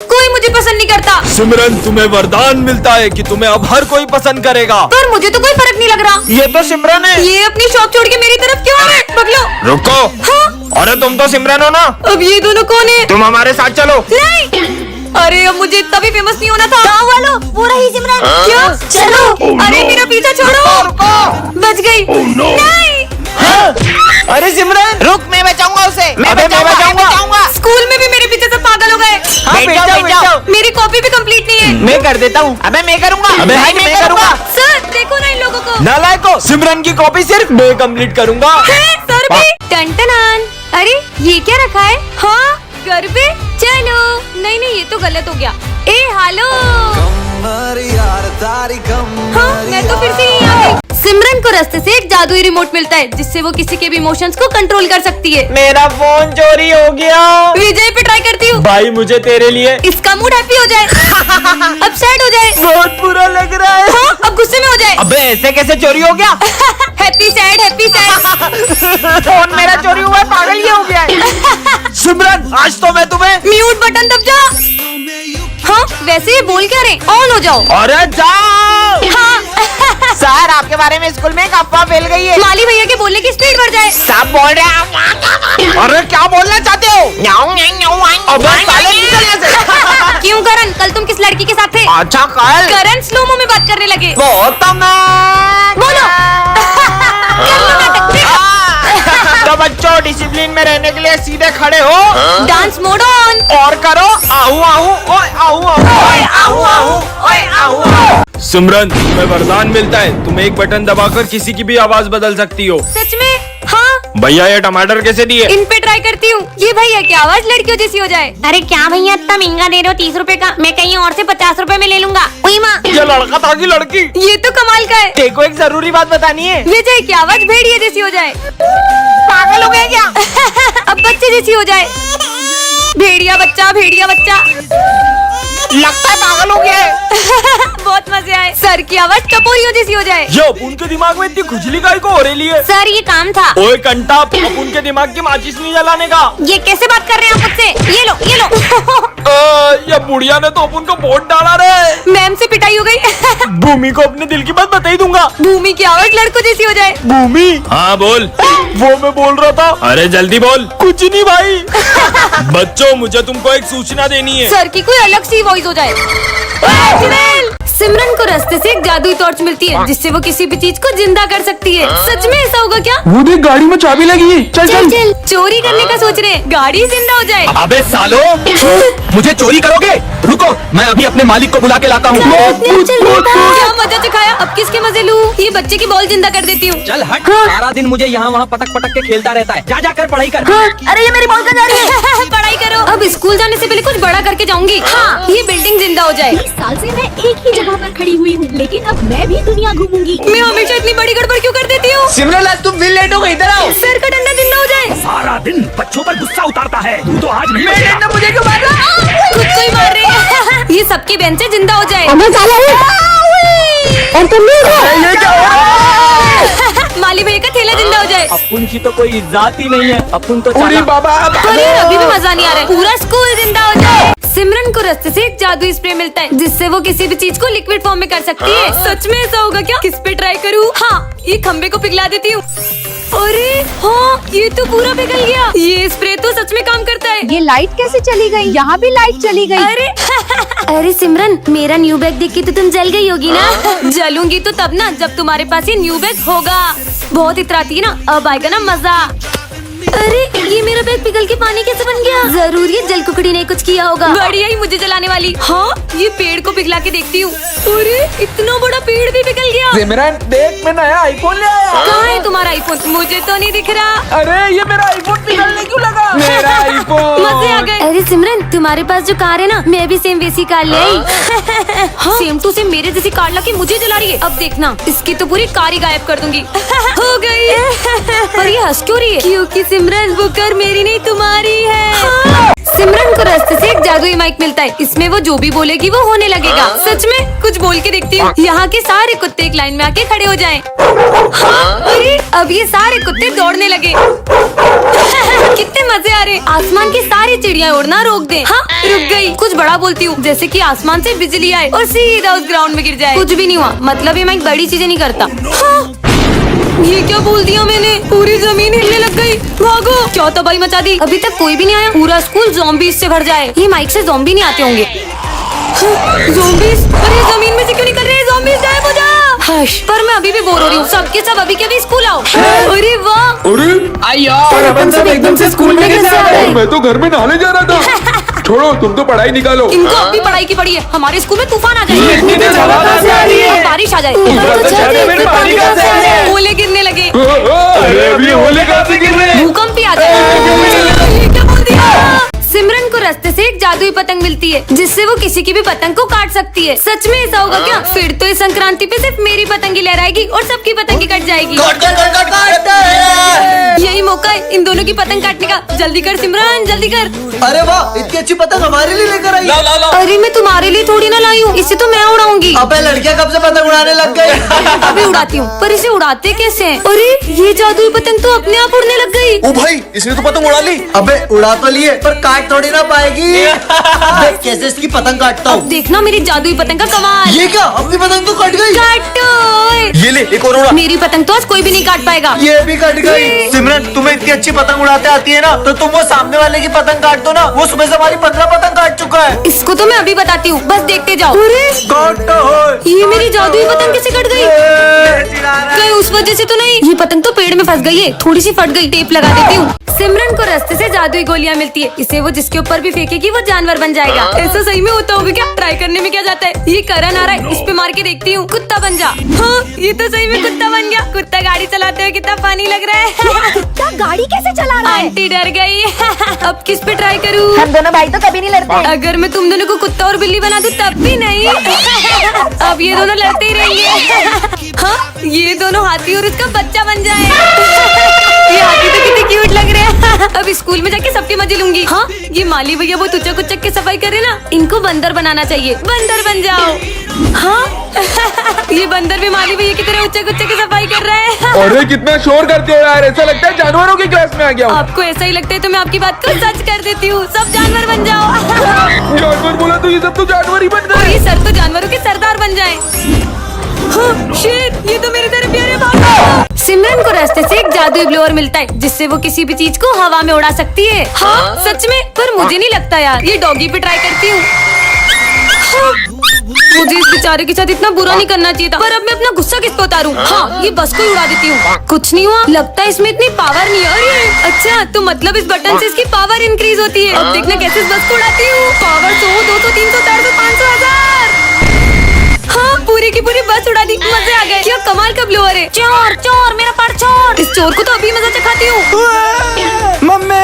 कोई मुझे पसंद नहीं करता। सिमरन, तुम्हें वरदान मिलता है कि तुम्हें अब हर कोई पसंद करेगा। पर मुझे तो कोई फर्क नहीं लग रहा। ये तो सिमरन है। ये अपनी शॉप छोड़ के मेरी तरफ क्यों आ रहे? पकड़ो। रुको। हाँ? अरे तुम तो सिमरन हो ना। अब ये दोनों कौन है? तुम हमारे साथ चलो। नहीं, अरे अब मुझे इतना भी फेमस नहीं होना था। गाँव वालों, वो रही सिमरन। क्या? चलो। अरे मेरा पीछा छोड़ो। बच गई। नहीं। अरे सिमरन रुक, मैं बचाऊंगा उसे। मैं बचाऊंगा। स्कूल में भी मेरे पीछे सब पागल हो गए। बैठ जाओ। मेरी कॉपी भी कंप्लीट नहीं है। मैं कर देता हूँ। अबे मैं करूंगा। अबे भाई मैं करूंगा। सर देखो ना इन लोगों को। नालायको, सिमरन की कॉपी सिर्फ मैं कंप्लीट करूँगा। है, सर भी। टन। अरे ये क्या रखा है? हाँ, गरबे। चलो। नहीं ये तो गलत हो गया। ए हालो। हाँ, मैं तो फिर से यहीं आ गई। सिमरन को रास्ते से एक जादुई रिमोट मिलता है जिससे वो किसी के भी इमोशंस को कंट्रोल कर सकती है। मेरा फोन चोरी हो गया। विजय पे ट्राई करती हूँ। भाई मुझे तेरे लिए। इसका मूड हैप्पी हो जाए। अब सैड हो जाए। बहुत बुरा लग रहा है। हाँ, अब गुस्से में हो जाए। अबे ऐसे कैसे चोरी हो गया? Happy sad. फोन मेरा चोरी हुआ है, पागल ये हो गया है। सिमरन, आज तो मैं तुम्हें। म्यूट बटन दब जा। हाँ, वैसे ये बोल क्या रहे? ऑन हो जाओ। अरे जाओ। हाँ। सर, आपके बारे में स्कूल में एक अफवाह फैल गई है। माली भैया के बोलने की स्पीड बढ़ जाए। सब बोल रहे हैं। अरे क्या बोलना चाहते हो? अबे साले निकल यहाँ से। क्यों करण, कल तुम किस लड़की के साथ थे? अच्छा कल। करण स्लोमो में बात करने लगे। वो तो बोलो। कर लो नाटक। तो बच्चों, डिसिप्लिन में रहने के लिए सीधे खड़े हो। Dance mode on. और करो आहू आहू ओए आहू आहू ओए आहू आहू ओए आहू आहू। सिमरन, तुम्हें वरदान मिलता है। तुम एक बटन दबाकर किसी की भी आवाज बदल सकती हो। सच में? हाँ। भैया ये टमाटर कैसे दिए? इन पे ट्राई करती हूँ। ये भैया की आवाज लड़कियों जैसी हो जाए। अरे क्या भैया इतना महंगा दे रहे हो? 30 रुपए का, मैं कहीं और से 50 रुपए में ले लूंगा। ओए माँ, ये लड़का था कि लड़की? ये तो कमाल का है। देखो, एक जरूरी बात बतानी है। विजय की आवाज भेड़िया जैसी हो जाए। पागल हो गए क्या? अब बच्चे जैसी हो जाए। भेड़िया बच्चा। लगता है पागल हो गया है। बहुत मजे आए। सर की आवाज टपोरियों जैसी हो जाए। ये अपुन के दिमाग में इतनी खुजली काहे को हो रही है? सर ये काम था। ओए कंटा, अपुन के दिमाग की माचिस नहीं जलाने का। ये कैसे बात कर रहे हैं आप मुझसे? ये लो। ये बुढ़िया ने तो अपुन को वोट डाला रे। मैम से पिटाई हो गई। भूमि को अपने दिल की बात बता ही दूंगा। भूमि की आवाज लड़कों जैसी हो जाए। भूमि। हाँ बोल। वो मैं बोल रहा था। अरे जल्दी बोल। कुछ नहीं भाई। बच्चों, मुझे तुमको एक सूचना देनी है। सर की कोई अलग सी वॉइस हो जाए। सिमरन को रास्ते से एक जादुई टॉर्च मिलती है जिससे वो किसी भी चीज को जिंदा कर सकती है। सच में ऐसा होगा क्या? वो देख, गाड़ी में चाबी लगी है। चल। चोरी करने का सोच रहे हैं, गाड़ी जिंदा हो जाए। अबे सालो, मुझे चोरी करोगे? रुको, मैं अभी अपने मालिक को बुला के लाता हूँ। क्या मजा चखाया, अब किसके मजे लूं? ये बच्चे की बॉल जिंदा कर देती हूँ। चल हट, सारा दिन मुझे यहाँ वहाँ पटक के खेलता रहता है। जा कर पढ़ाई कर। अरे ये मेरी बॉल कहाँ जा रही है? पढ़ाई करो। अब स्कूल जाने से पहले कुछ बड़ा करके जाऊंगी। हाँ, ये बिल्डिंग जिंदा हो जाए। 20 साल से मैं एक ही जगह पर खड़ी हुई हूँ, लेकिन अब मैं भी दुनिया घूमूंगी। मैं हमेशा इतनी बड़ी गड़बड़ क्यों कर देती हूँ? सिमरन, आज तुम फिर लेट हो गई। इधर आओ। सर का डंडा जिंदा हो जाए। सारा दिन बच्चों पर गुस्सा उतारता है। तू तो आज नहीं मेरे बचेगा। डंडा मुझे क्यों मार रहा है? खुद को ही मार रही है। ये सबकी बेंचें जिंदा हो जाए। ये क्या हो रहा है? माली भैया का ठेला जिंदा हो जाए। अपुन की तो कोई इज्जत ही नहीं है। अपुन तो अरे चला। बाबा, अरे अभी भी मजा नहीं आ रहा है। पूरा स्कूल जिंदा हो जाए। सिमरन को रास्ते से एक जादुई स्प्रे मिलता है जिससे वो किसी भी चीज को लिक्विड फॉर्म में कर सकती है। सच में ऐसा होगा क्या? किस पे ट्राई करूँ? हाँ, ये खंबे को पिघला देती हूँ। अरे हाँ, ये तो पूरा पिघल गया। ये स्प्रे तो सच में काम करता है। ये लाइट कैसे चली गई? यहाँ भी लाइट चली गई। अरे सिमरन, मेरा न्यू बैग देख के तो तुम जल गई होगी ना? जलूंगी तो तब ना जब तुम्हारे पास ये न्यू बैग होगा। बहुत इतराती है ना, अब आएगा ना मजा। अरे ये मेरा बैग पिघल के पानी कैसे बन गया? जरूर ये जल कुकड़ी ने कुछ किया होगा। बढ़िया ही मुझे जलाने वाली। हाँ, ये पेड़ को पिघला के देखती हूँ। अरे इतना बड़ा पेड़ भी पिघल गया। सिमरन देख, मैं नया आईफोन ले आया। कहाँ है तुम्हारा आईफोन? मुझे तो नहीं दिख रहा। अरे ये मेरा आईफोन पिघलने क्यों लगा? मेरा आईफोन। मजे आ गए। अरे सिमरन, तुम्हारे पास जो कार है ना, मैं भी सेम वैसी कार ले आई। हाँ? सेम टू सेम मेरे जैसी कार लाके मुझे जला रही है। अब देखना, इसकी तो पूरी कार ही गायब कर दूंगी। हो गई। पर ये हंस क्यों रही है? क्योंकि सिमरन वो कर मेरी नहीं तुम्हारी है। हाँ। सिमरन को रास्ते से एक जादुई माइक मिलता है, इसमें वो जो भी बोलेगी वो होने लगेगा। सच में कुछ बोल के देखती हूँ। यहाँ के सारे कुत्ते एक लाइन में आके खड़े हो जाएं। हाँ, अरे अब ये सारे कुत्ते दौड़ने लगे। कितने मजे आ रहे। आसमान की सारी चिड़िया उड़ना रोक दे। हाँ रुक गई। कुछ बड़ा बोलती हूँ, जैसे कि आसमान से बिजली आए और सीधा उस ग्राउंड में गिर जाए। कुछ भी नहीं हुआ, मतलब ये माइक बड़ी चीजें नहीं करता। हाँ, ये क्या बोल दिया मैंने? पूरी जमीन हिलने लग गई। भागो, क्या तबाही मचा दी। अभी तक कोई भी नहीं आया। पूरा स्कूल ज़ॉम्बीज़ से भर जाए। ये माइक से ज़ॉम्बी नहीं आते होंगे। ज़ॉम्बीज़? अरे जमीन में से क्यों निकल रहे हैं ज़ॉम्बीज़? गायब हो जा। हश, पर मैं अभी भी बोर हो रही हूँ। सबके सब अभी के अभी स्कूल आओ। अरे वाह, और अपन सब एकदम से स्कूल में कैसे आ गए? मैं तो घर में नहाने जा रहा था। छोड़ो, तुम तो पढ़ाई निकालो। इनको अभी पढ़ाई की पड़ी है। हमारे स्कूल में तूफान आ जाए, इतनी तेज हवा कहाँ से आ रही है? और बारिश आ जाए, पानी कहाँ से आ रहा है? ओले गिरने लगे, अरे अभी होले कहाँ से गिर रहे हैं? भूकंप भी आ जाए। ये क्या बोल दिया? सिमरन को रास्ते से एक जादुई पतंग मिलती है, जिससे वो किसी की भी पतंग को काट सकती है। सच में ऐसा होगा क्या? फिर तो इस संक्रांति पे सिर्फ मेरी पतंग ही लहराएगी और सबकी पतंग ही कट जाएगी। यही मौका है इन दोनों की पतंग काटने का। जल्दी कर सिमरन, जल्दी कर। अरे वाह, इतनी अच्छी पतंग हमारे लिए लेकर आई। अरे मैं तुम्हारे लिए थोड़ी ना लाई हूँ, इसे तो मैं उड़ाऊंगी। अबे लड़कियां कब से पतंग उड़ाने लग गई? अभी उड़ाती हूँ, पर इसे उड़ाते कैसे हैं? अरे ये जादुई पतंग तो अपने आप उड़ने लग गई। ओ भाई, इसने तो पतंग उड़ा ली। अबे उड़ा तो लिए, पर काट थोड़ी ना पाएगी। देख कैसे इसकी पतंग काटता अब हूँ। देखना मेरी जादुई पतंग का कमाल। ये क्या, अपनी पतंग तो कट गई। काटो। ये ले, एक और उड़ा। मेरी पतंग तो आज कोई भी नहीं काट पाएगा। ये भी कट गई। सिमरन, तुम्हें इतनी अच्छी पतंग उड़ाते आती है ना, तो तुम वो सामने वाले की पतंग काट दो ना। वो सुबह से हमारी 15 पतंग काट चुका है। इसको तो मैं अभी बताती हूँ, बस देखते जाओ। काटो। ये मेरी जादुई पतंग कैसे कट गई? कहीं उस वजह से तो नहीं? ये पतंग तो पेड़ में फंस गई है, थोड़ी सी फट गई। टेप लगा देती हूँ। सिमरन को रास्ते से जादुई गोलियां मिलती है, इसे वो जिसके ऊपर भी फेंकेगी वो जानवर बन जाएगा। ऐसा सही में होता होगा क्या? ट्राई करने में क्या जाता है? ये करण आ रहा है, इस पे मार के देखती हूँ। कुत्ता बन जा। हाँ, ये तो सही में कुत्ता बन गया। कुत्ता गाड़ी चलाते हुए कितना पानी लग रहा है। कुत्ता गाड़ी कैसे चला रहा है? आंटी डर गई। अब किस पे ट्राई करूँ? हम दोनों भाई तो कभी नहीं लड़ते। अगर मैं तुम दोनों को कुत्ता और बिल्ली बना दूं तब भी नहीं। अब ये दोनों लड़ते ही रहेंगे। हाँ, ये दोनों हाथी और उसका बच्चा बन जाए। ये हाथी तो कितने क्यूट लग रहे हैं। अब स्कूल में जाके सबके मजे लूंगी। हाँ, ये माली भैया बहुत उचक उचक के सफाई करे ना, इनको बंदर बनाना चाहिए। बंदर बन जाओ। हाँ, ये बंदर भी माली भैया की तरह उचक उचक के सफाई कर रहा है। अरे कितना शोर करते हो यार, ऐसा लगता है जानवरों की क्लास में आ गया हूँ। आपको ऐसा ही लगता है तो मैं आपकी बात को सच कर देती हूँ। सब जानवर बन जाओ। जानवर बोला तो ये सब तो जानवर ही बन और गए। ये सर तो जानवरों के सरदार बन जाए। हाँ, शेर, ये तो मेरी तरह प्यारे भागो। सिमरन को रास्ते से एक जादुई ब्लोअर मिलता है, जिससे वो किसी भी चीज को हवा में उड़ा सकती है। हाँ, सच में? पर मुझे नहीं लगता यार। ये डॉगी पे ट्राई करती हूँ। हाँ, मुझे इस बेचारे के साथ इतना बुरा नहीं करना चाहिए था, पर अब मैं अपना गुस्सा किस पे उतारूं? हाँ, ये बस को ही उड़ा देती हूँ। कुछ नहीं हुआ, लगता है इसमें इतनी पावर नहीं है। अरे अच्छा, तो मतलब इस बटन से इसकी पावर इंक्रीज होती है। अब देखना कैसे इस बस को उड़ाती हूँ। पावर 100, 200, 300, 400, 500, 1000। हाँ, पूरी की पूरी बस उड़ा दी। मजे आ गए। क्या कमाल का ब्लोअर है। चोर चोर, मेरा पर चोर। इस चोर को तो अभी मजा चखाती हूँ। मम्मी,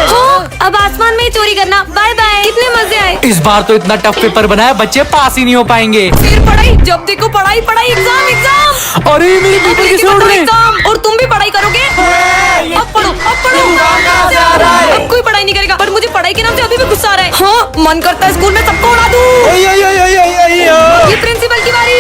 हाँ, अब आसमान में ही चोरी करना। Bye bye. कितने मजे आए। इस बार तो इतना टफ पेपर बनाया, बच्चे पास ही नहीं हो पाएंगे। फिर पढ़ाई, जब देखो पढ़ाई पढ़ाई, एग्जाम एग्जाम। अरे मेरे पेपर कैसे उड़ रहे हैं? एग्जाम, और तुम भी पढ़ाई करोगे? अब पढ़ो, अब पढ़ो। अब कोई पढ़ाई नहीं करेगा, पर मुझे पढ़ाई के नाम से अभी भी गुस्सा आ रहा है। हाँ, मन करता है स्कूल में सबको उड़ा दूं। ये प्रिंसिपल की बारी।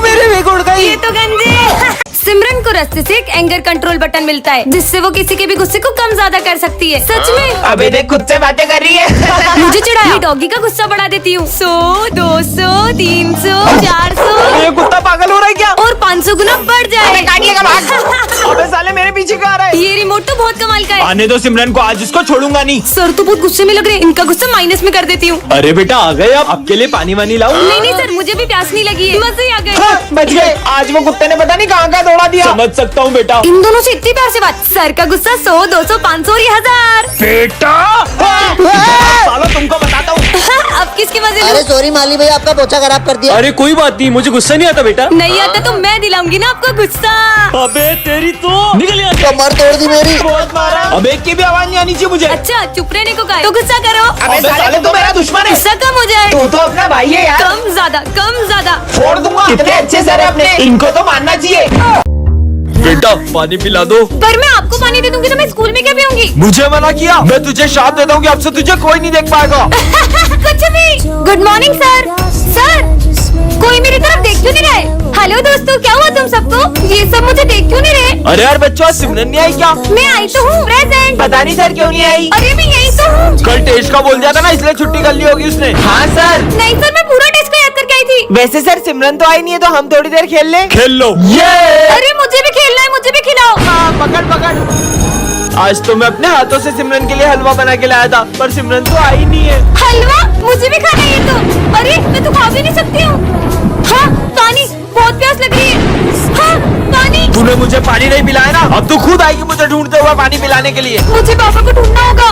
मेरे में उड़ गई। ये तो गंदे। सिमरन को रास्ते से एक एंगर कंट्रोल बटन मिलता है, जिससे वो किसी के भी गुस्से को कम ज्यादा कर सकती है। सच में? अबे देख, खुद से बातें कर रही है। मुझे चिढ़ाया। डॉगी का गुस्सा बढ़ा देती हूँ। 100, 200, 300, 400 ये कुत्ता पागल हो रहा है क्या? और 500 गुना बढ़ जाए। अबे साले मेरे पीछे कहाँ आ रहा है? ये रिमोट तो बहुत कमाल का है। आने दो सिमरन को, आज इसको छोड़ूंगा नहीं। सर तो बहुत गुस्से में लग रहे हैं, इनका गुस्सा माइनस में कर देती हूँ। अरे बेटा आ गए, अब आपके लिए पानी वानी लाऊं? नहीं नहीं सर, मुझे भी प्यास नहीं लगी है। मजे ही आ गए। बच गए। आज वो कुत्ते ने पता नहीं कहाँ कहाँ दौड़ा दिया। समझ सकता हूँ बेटा। इन दोनों से इतनी प्यार से बात। सर का गुस्सा 100, 200, 500 और ये 1000। बेटा साला तुमको बताता हूँ। अब किसके मजे अरे लूं? सॉरी माली भाई, आपका पोछा खराब कर दिया। अरे कोई बात नहीं, मुझे गुस्सा नहीं आता बेटा। नहीं आता तो मैं दिलाऊंगी ना आपको गुस्सा। अबे तेरी तो निकल यहाँ से। कमर तोड़ दी मेरी। बहुत मारा। अब एक की भी आवाज नहीं आनी चाहिए मुझे। अच्छा, चुप रहने को कहा तो गुस्सा करो। अबे साले तू मेरा दुश्मन है। गुस्सा कम हो जाए। तू तो अपना भाई है यार। कम ज्यादा, कम ज्यादा। फोड़ दूंगा। कितने अच्छे सर है अपने, इनको तो मानना चाहिए। बेटा पानी पिला दो। पर मैं आपको पानी दे दूंगी तो मैं स्कूल में क्या पीऊंगी? मुझे मना किया? मैं तुझे शाप दे दूंगी, अब से तुझे कोई नहीं देख पाएगा। कुछ भी। Good morning sir. सर कोई मेरी तरफ देख क्यों नहीं रहे? हेलो दोस्तों, क्या हुआ तुम सबको? ये सब मुझे देख क्यों नहीं रहे? अरे यार बच्चों, सिमरन नहीं आई क्या? मैं आई तो हूँ, प्रेजेंट। पता नहीं सर क्यों नहीं आई। अरे मैं यही तो हूँ। कल टेस्ट का बोल दिया था ना, इसलिए छुट्टी कर ली होगी उसने। हाँ सर। नहीं सर, मैं पूरा टेस्ट को याद करके आई थी। वैसे सर सिमरन तो आई नहीं है, तो हम थोड़ी देर खेल लें। खेल लो। अरे मुझे भी खेलना है, मुझे भी खिलाओ। हाँ, पकड़ पकड़। आज तो मैं अपने हाथों से सिमरन के लिए हलवा बना के लाया था, पर सिमरन तो आई नहीं है। हलवा? मुझे भी खाना है ये तो। अरे मैं तो खा भी नहीं सकती हूँ। हाँ पानी, बहुत प्यास लग रही है। हाँ पानी। तूने मुझे पानी नहीं पिलाया ना, अब तू खुद आएगी मुझे ढूंढते हुए पानी पिलाने के लिए। मुझे पापा को ढूंढना होगा।